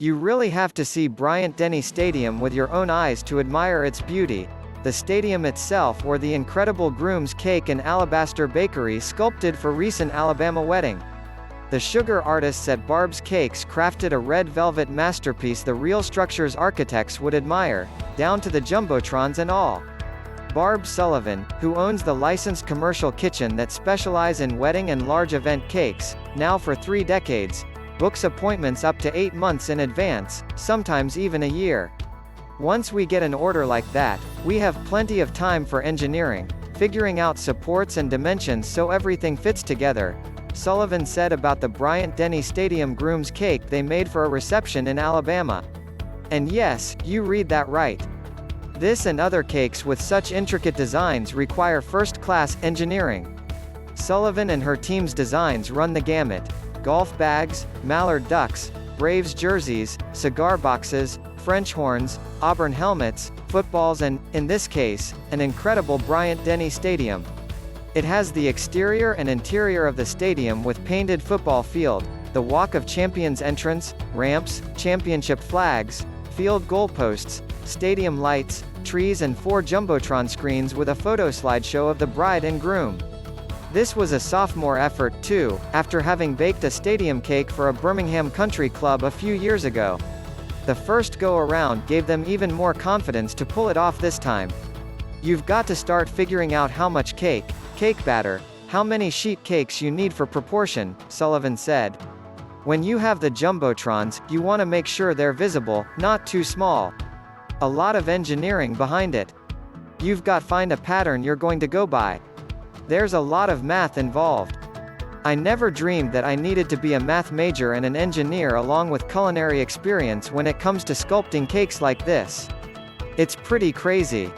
You really have to see Bryant Denny Stadium with your own eyes to admire its beauty. The stadium itself or the incredible groom's cake and alabaster bakery sculpted for recent Alabama wedding. The sugar artists at Barb's Cakes crafted a red velvet masterpiece the real structure's architects would admire, down to the jumbotrons and all. Barb Sullivan, who owns the licensed commercial kitchen that specialize in wedding and large event cakes, now for 3 decades, books appointments up to 8 months in advance, sometimes even a year. Once we get an order like that, we have plenty of time for engineering, figuring out supports and dimensions so everything fits together, Sullivan said about the Bryant Denny Stadium groom's cake they made for a reception in Alabama. And yes, you read that right. This and other cakes with such intricate designs require first-class engineering. Sullivan and her team's designs run the gamut: golf bags, mallard ducks, Braves jerseys, cigar boxes, French horns, Auburn helmets, footballs and, in this case, an incredible Bryant Denny Stadium. It has the exterior and interior of the stadium with painted football field, the Walk of Champions entrance, ramps, championship flags, field goalposts, stadium lights, trees and 4 jumbotron screens with a photo slideshow of the bride and groom. This was a sophomore effort too, after having baked a stadium cake for a Birmingham country club a few years ago. The first go-around gave them even more confidence to pull it off this time. You've got to start figuring out how much cake batter, how many sheet cakes you need for proportion, Sullivan said. When you have the jumbotrons, you want to make sure they're visible, not too small. A lot of engineering behind it. You've got to find a pattern you're going to go by. There's a lot of math involved. I never dreamed that I needed to be a math major and an engineer along with culinary experience when it comes to sculpting cakes like this. It's pretty crazy.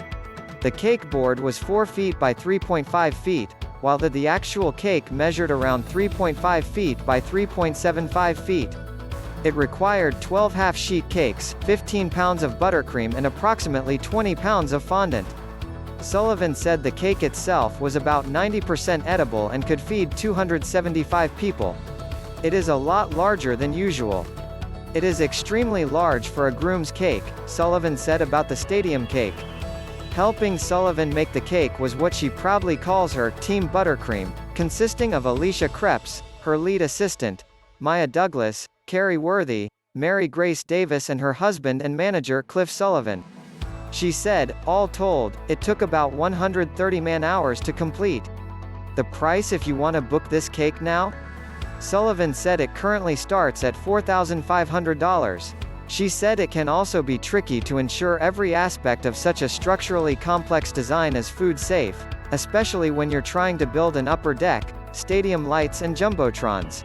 The cake board was 4 feet by 3.5 feet, while the actual cake measured around 3.5 feet by 3.75 feet. It required 12 half-sheet cakes, 15 pounds of buttercream and approximately 20 pounds of fondant. Sullivan said the cake itself was about 90% edible and could feed 275 people. It is a lot larger than usual. It is extremely large for a groom's cake, Sullivan said about the stadium cake. Helping Sullivan make the cake was what she proudly calls her Team Buttercream, consisting of Alicia Kreps, her lead assistant, Maya Douglas, Carrie Worthy, Mary Grace Davis and her husband and manager Cliff Sullivan. She said, all told, it took about 130 man-hours to complete. The price if you want to book this cake now? Sullivan said it currently starts at $4,500. She said it can also be tricky to ensure every aspect of such a structurally complex design is food safe, especially when you're trying to build an upper deck, stadium lights and jumbotrons.